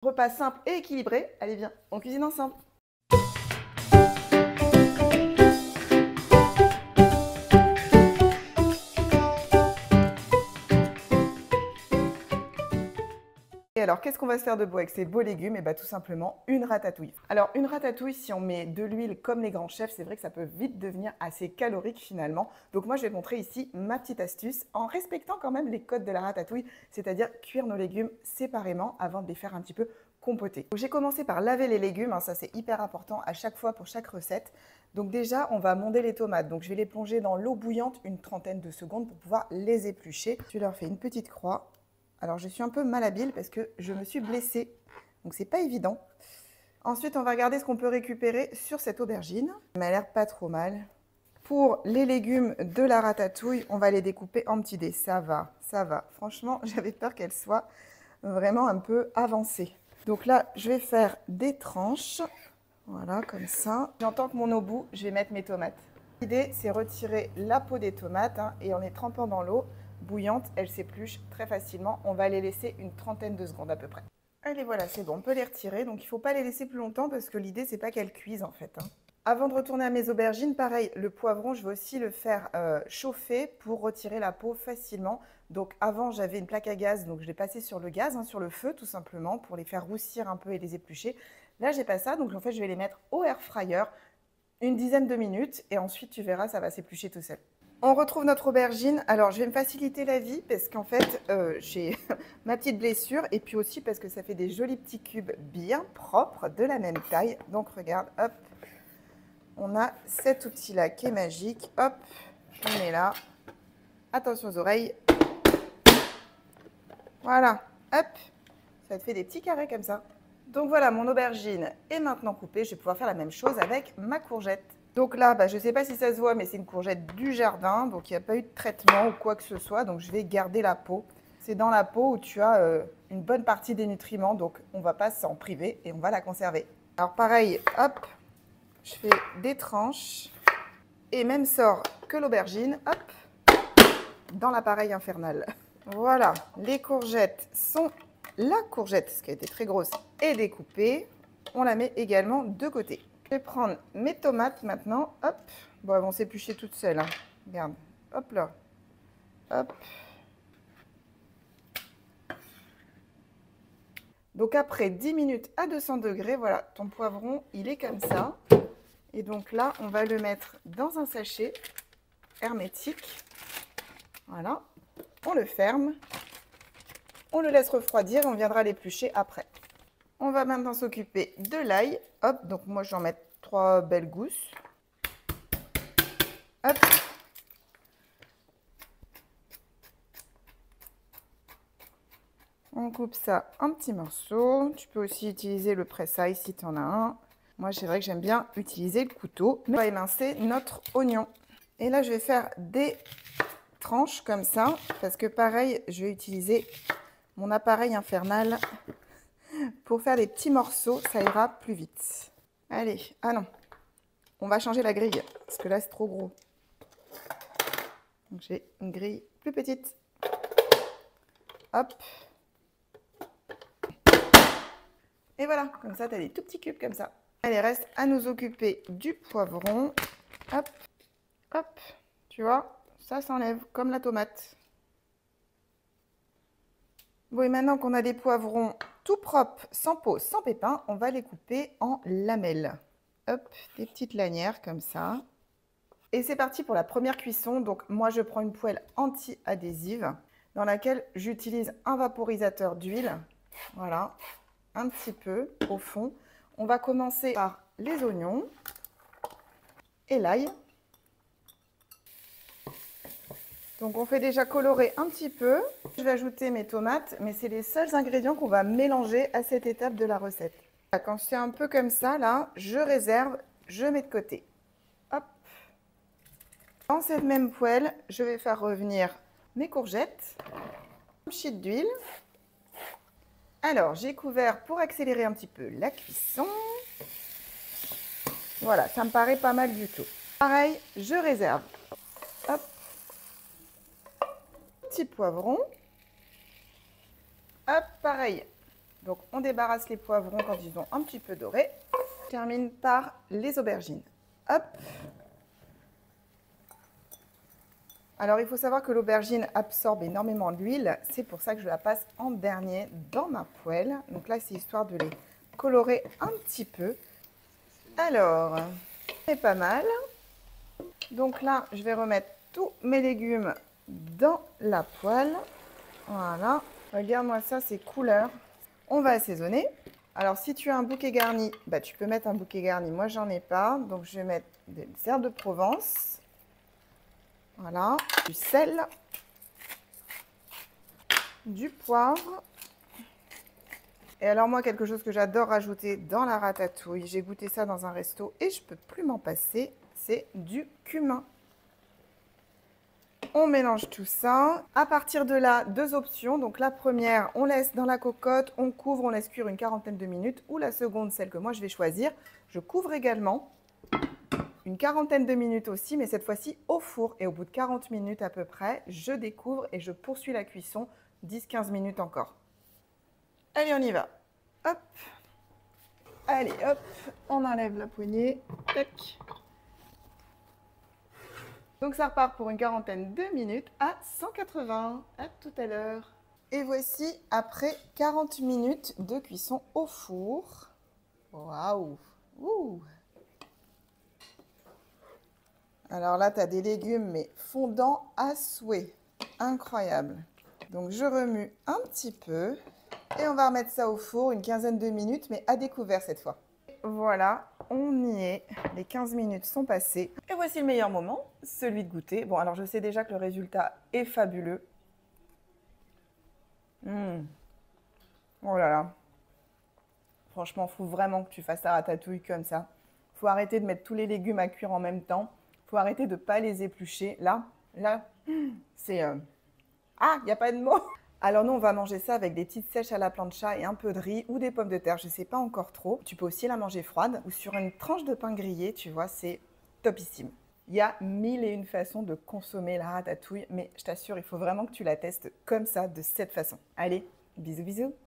Repas simple et équilibré. Allez, viens, on cuisine ensemble. Et alors, qu'est-ce qu'on va se faire de beau avec ces beaux légumes? Et bien, tout simplement, une ratatouille. Alors, une ratatouille, si on met de l'huile comme les grands chefs, c'est vrai que ça peut vite devenir assez calorique finalement. Donc moi, je vais te montrer ici ma petite astuce en respectant quand même les codes de la ratatouille, c'est-à-dire cuire nos légumes séparément avant de les faire un petit peu compoter. J'ai commencé par laver les légumes, ça c'est hyper important à chaque fois pour chaque recette. Donc déjà, on va monder les tomates. Donc je vais les plonger dans l'eau bouillante une trentaine de secondes pour pouvoir les éplucher. Je leur fais une petite croix. Alors, je suis un peu malhabile parce que je me suis blessée. Donc, c'est pas évident. Ensuite, on va regarder ce qu'on peut récupérer sur cette aubergine. Elle m'a l'air pas trop mal. Pour les légumes de la ratatouille, on va les découper en petits dés. Ça va, ça va. Franchement, j'avais peur qu'elle soit vraiment un peu avancée. Donc là, je vais faire des tranches. Voilà, comme ça. J'entends que mon au bout, je vais mettre mes tomates. L'idée, c'est retirer la peau des tomates et en les trempant dans l'eau bouillante, elles s'épluchent très facilement. On va les laisser une trentaine de secondes à peu près. Allez, voilà, c'est bon, on peut les retirer. Donc, il ne faut pas les laisser plus longtemps parce que l'idée, c'est pas qu'elles cuisent en fait. Avant de retourner à mes aubergines, pareil, le poivron, je vais aussi le faire chauffer pour retirer la peau facilement. Donc, avant, j'avais une plaque à gaz, donc je l'ai passé sur le gaz, sur le feu tout simplement, pour les faire roussir un peu et les éplucher. Là, j'ai pas ça, donc en fait, je vais les mettre au air fryer une dizaine de minutes et ensuite, tu verras, ça va s'éplucher tout seul. On retrouve notre aubergine. Alors, je vais me faciliter la vie parce qu'en fait, j'ai ma petite blessure et puis aussi parce que ça fait des jolis petits cubes bien propres, de la même taille. Donc, regarde, hop, on a cet outil-là qui est magique. Hop, on est là. Attention aux oreilles. Voilà, hop, ça te fait des petits carrés comme ça. Donc voilà, mon aubergine est maintenant coupée. Je vais pouvoir faire la même chose avec ma courgette. Donc là, je ne sais pas si ça se voit, mais c'est une courgette du jardin. Donc il n'y a pas eu de traitement ou quoi que ce soit. Donc je vais garder la peau. C'est dans la peau où tu as une bonne partie des nutriments. Donc on ne va pas s'en priver et on va la conserver. Alors pareil, hop, je fais des tranches. Et même sort que l'aubergine, hop, dans l'appareil infernal. Voilà, les courgettes sont... La courgette, ce qui a été très grosse, est découpée. On la met également de côté. Je vais prendre mes tomates maintenant. Hop. Bon, elles vont s'éplucher toutes seules. Regarde. Hop là. Hop. Donc après 10 minutes à 200 degrés, voilà, ton poivron, il est comme ça. Et donc là, on va le mettre dans un sachet hermétique. Voilà. On le ferme. On le laisse refroidir et on viendra l'éplucher après. On va maintenant s'occuper de l'ail. Hop, donc moi je vais en mettre 3 belles gousses. Hop. On coupe ça en petits morceaux. Tu peux aussi utiliser le presse-ail si tu en as un. Moi, c'est vrai que j'aime bien utiliser le couteau. On va émincer notre oignon. Et là, je vais faire des tranches comme ça. Parce que pareil, je vais utiliser mon appareil infernal pour faire des petits morceaux. Ça ira plus vite. Allez, ah non. On va changer la grille. Parce que là, c'est trop gros. Donc, j'ai une grille plus petite. Hop. Et voilà, comme ça, tu as des tout petits cubes comme ça. Allez, reste à nous occuper du poivron. Hop, hop, tu vois, ça s'enlève comme la tomate. Bon, et maintenant qu'on a des poivrons tout propres, sans peau, sans pépins, on va les couper en lamelles. Hop, des petites lanières comme ça. Et c'est parti pour la première cuisson. Donc, moi, je prends une poêle anti-adhésive dans laquelle j'utilise un vaporisateur d'huile. Voilà. Un petit peu au fond. On va commencer par les oignons et l'ail. Donc on fait déjà colorer un petit peu. Je vais ajouter mes tomates, mais c'est les seuls ingrédients qu'on va mélanger à cette étape de la recette. Quand c'est un peu comme ça, là, je réserve, je mets de côté. Hop. Dans cette même poêle, je vais faire revenir mes courgettes, un petit d'huile. Alors, j'ai couvert pour accélérer un petit peu la cuisson. Voilà, ça me paraît pas mal du tout. Pareil, je réserve. Hop. Petit poivron. Hop, pareil. Donc, on débarrasse les poivrons quand ils ont un petit peu doré. Je termine par les aubergines. Hop. Alors, il faut savoir que l'aubergine absorbe énormément d'huile. C'est pour ça que je la passe en dernier dans ma poêle. Donc là, c'est histoire de les colorer un petit peu. Alors, c'est pas mal. Donc là, je vais remettre tous mes légumes dans la poêle. Voilà. Regarde-moi ça, c'est couleur. On va assaisonner. Alors, si tu as un bouquet garni, bah, tu peux mettre un bouquet garni. Moi, j'en ai pas. Donc, je vais mettre des herbes de Provence. Voilà. Du sel. Du poivre. Et alors, moi, quelque chose que j'adore rajouter dans la ratatouille, j'ai goûté ça dans un resto et je ne peux plus m'en passer, c'est du cumin. On mélange tout ça. À partir de là, deux options. Donc la première, on laisse dans la cocotte, on couvre, on laisse cuire une quarantaine de minutes. Ou la seconde, celle que moi je vais choisir, je couvre également une quarantaine de minutes aussi, mais cette fois-ci au four. Et au bout de 40 minutes à peu près, je découvre et je poursuis la cuisson 10-15 minutes encore. Allez, on y va. Hop. Allez, hop, on enlève la poignée. Tac. Donc ça repart pour une quarantaine de minutes à 180. À tout à l'heure. Et voici après 40 minutes de cuisson au four. Waouh! Ouh. Alors là, tu as des légumes, mais fondants à souhait. Incroyable. Donc je remue un petit peu. Et on va remettre ça au four une quinzaine de minutes, mais à découvert cette fois. Voilà, on y est. Les 15 minutes sont passées. Et voici le meilleur moment, celui de goûter. Bon, alors je sais déjà que le résultat est fabuleux. Oh là là. Franchement, il faut vraiment que tu fasses ta ratatouille comme ça. Il faut arrêter de mettre tous les légumes à cuire en même temps. Il faut arrêter de ne pas les éplucher. Là, c'est... Ah, il n'y a pas de mots. Alors nous, on va manger ça avec des petites sèches à la plancha et un peu de riz ou des pommes de terre, je ne sais pas encore trop. Tu peux aussi la manger froide ou sur une tranche de pain grillé, tu vois, c'est topissime. Il y a 1001 façons de consommer la ratatouille, mais je t'assure, il faut vraiment que tu la testes comme ça, de cette façon. Allez, bisous bisous.